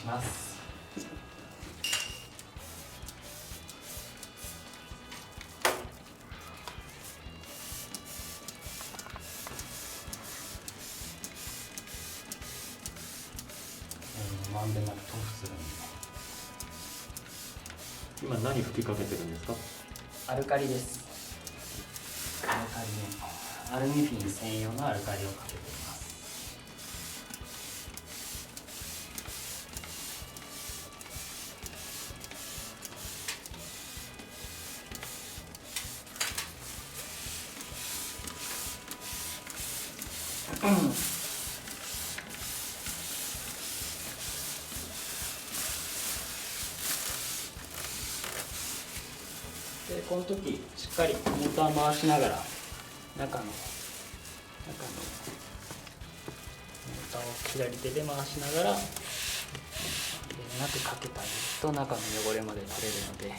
します。まんべんなく塗布するんで。今何吹きかけてるんですか？アルカリです。アルカリね、アルミフィン専用のアルカリをかけています。でこの時しっかりモーター回しながら中のモーターを左手で回しながらなくかけてあげると中の汚れまで取れるので。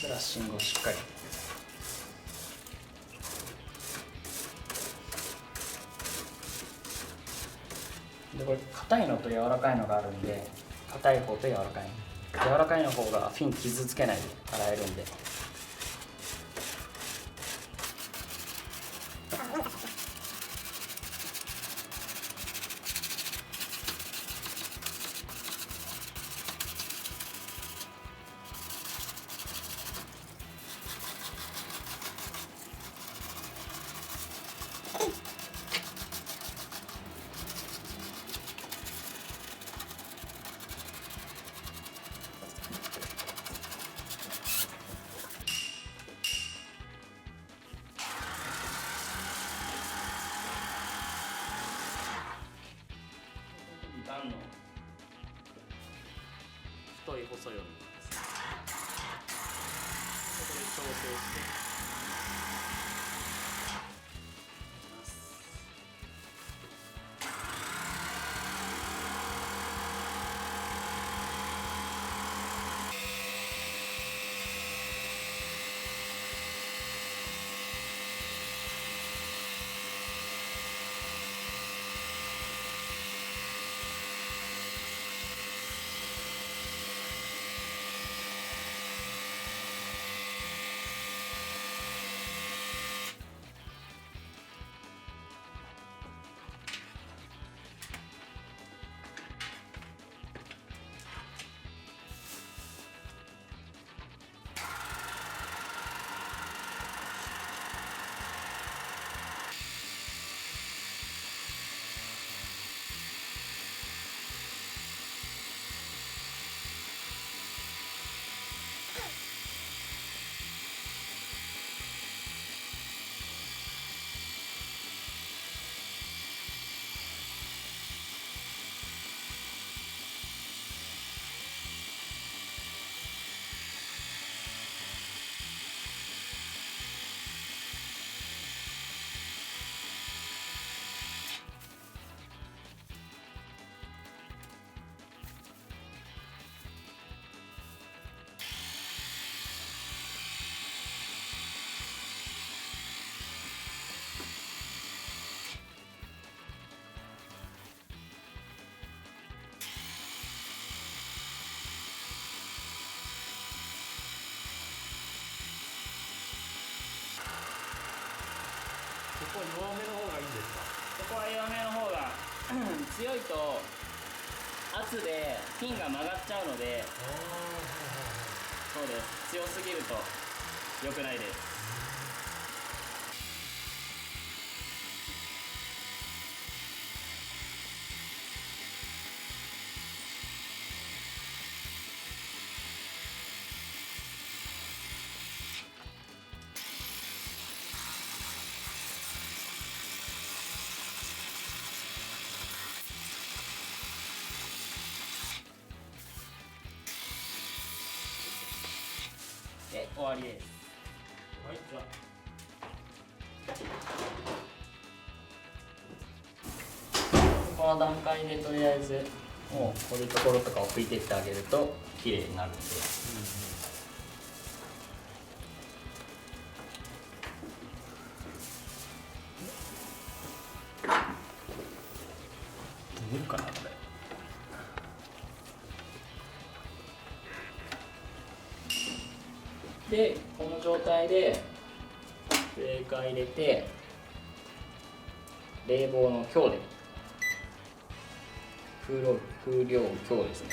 ブラッシングをしっかりで、これ硬いのと柔らかいのがあるんで、硬い方と柔らかいの、柔らかいの方がフィン傷つけないで洗えるんで。段の太い細いをこれ調整して強いと圧でフィンが曲がっちゃうので、そうです、強すぎると良くないです。で終わりです。はい、じゃあこの段階でとりあえずもうこういうところとかを拭いてってあげると綺麗になるんで、見えるかなこれで、この状態でブレーカー入れて冷房の強で風量強ですね。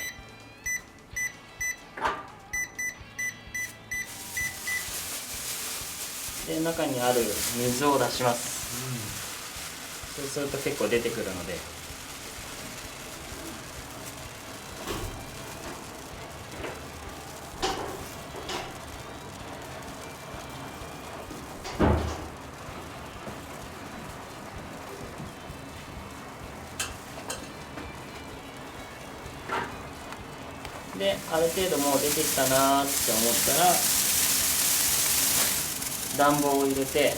で中にある水を出します、そうすると結構出てくるので、である程度もう出てきたなーって思ったら暖房を入れて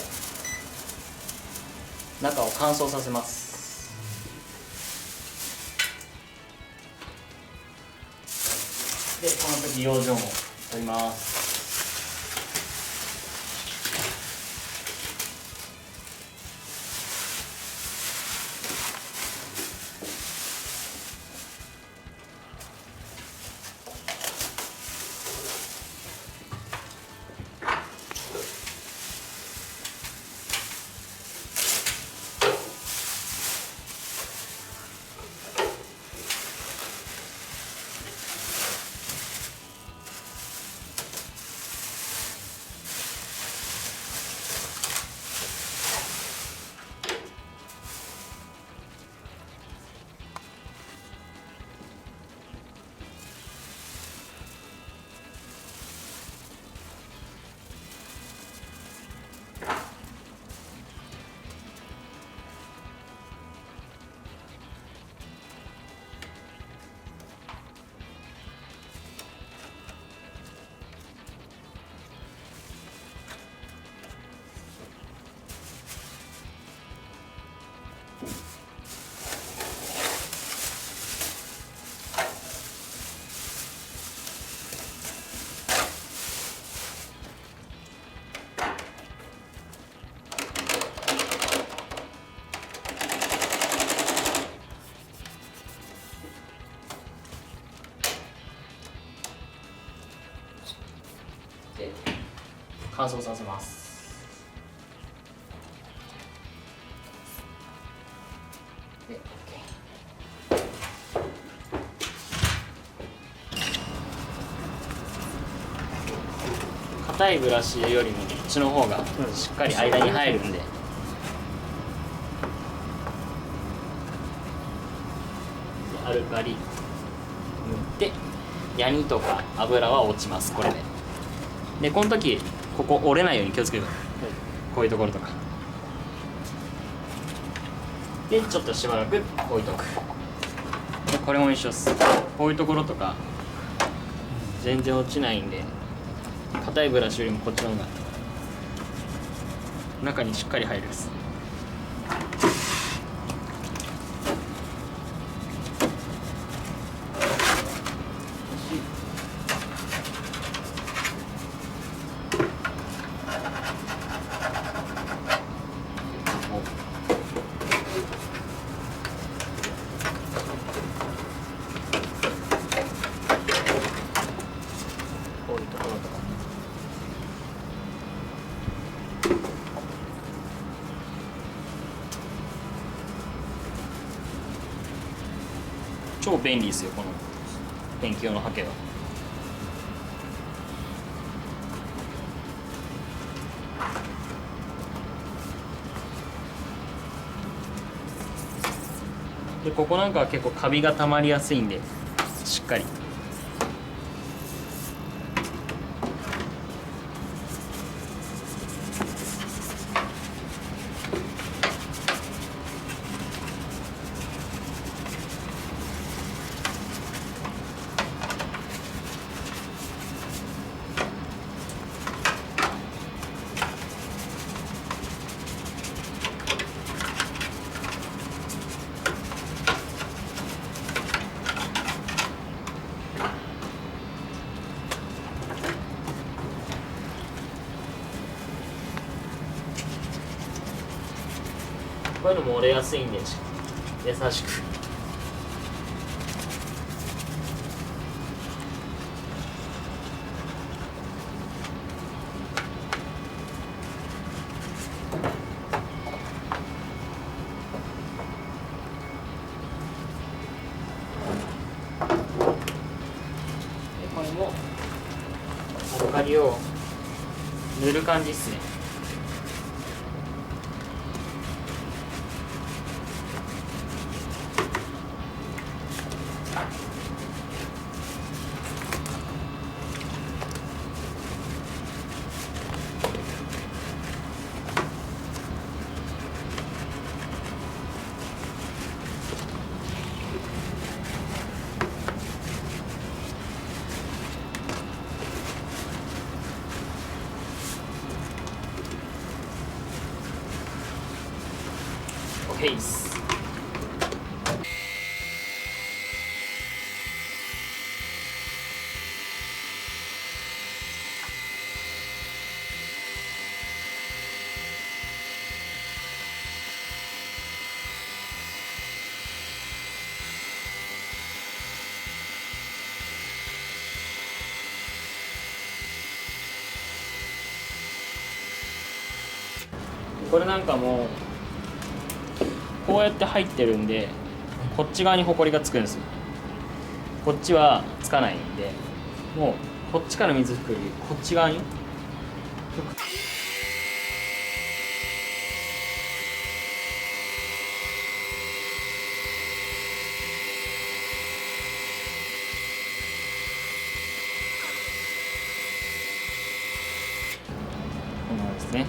中を乾燥させます。でこの時養生も取ります。で乾燥させます。で OK。硬いブラシよりもこっちの方がしっかり間に入るんで、アルカリ塗ってヤニとか油は落ちます。これでこの時ここ折れないように気をつけてください。こういうところとかでちょっとしばらく置いとく。でこれも一緒です。こういうところとか全然落ちないんで、硬いブラシよりもこっちの方が中にしっかり入るです。こういうところとか超便利ですよこのペンキ用のハケは。でここなんかは結構カビがたまりやすいんでしっかり。こういうのも折れやすいんで優しく。これもアルカリを塗る感じっすね。OK っす。これなんかもこうやって入ってるんでこっち側にホコリがつくんですよ。こっちはつかないんでもうこっちから水拭くよりこっち側にこんな感じですね。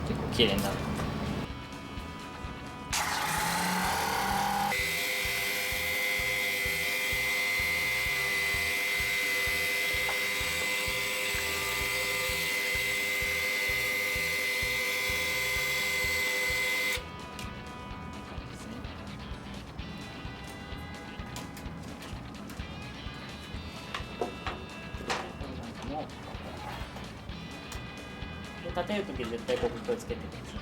結構綺麗になる。立てるとき絶対ここ気をつけてくださ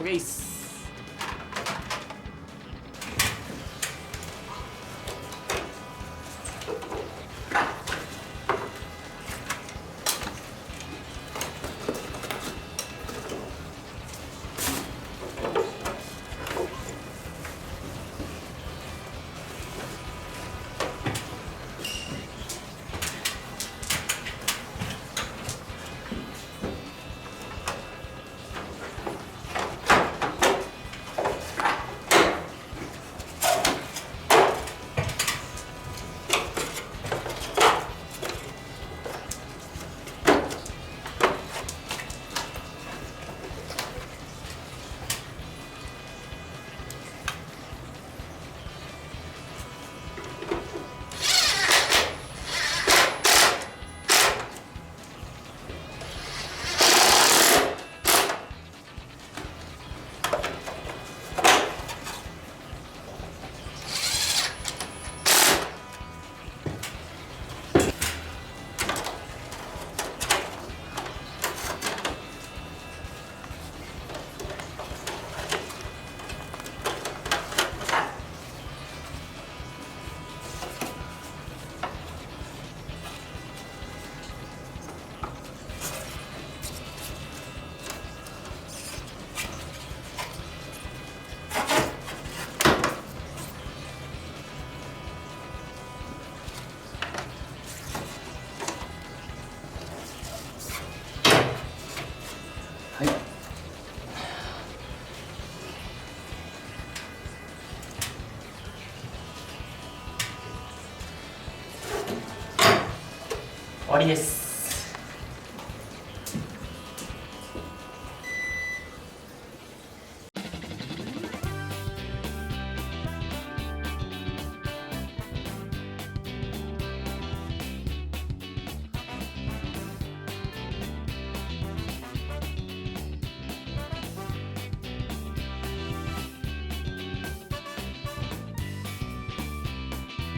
い。OK っす。わりです。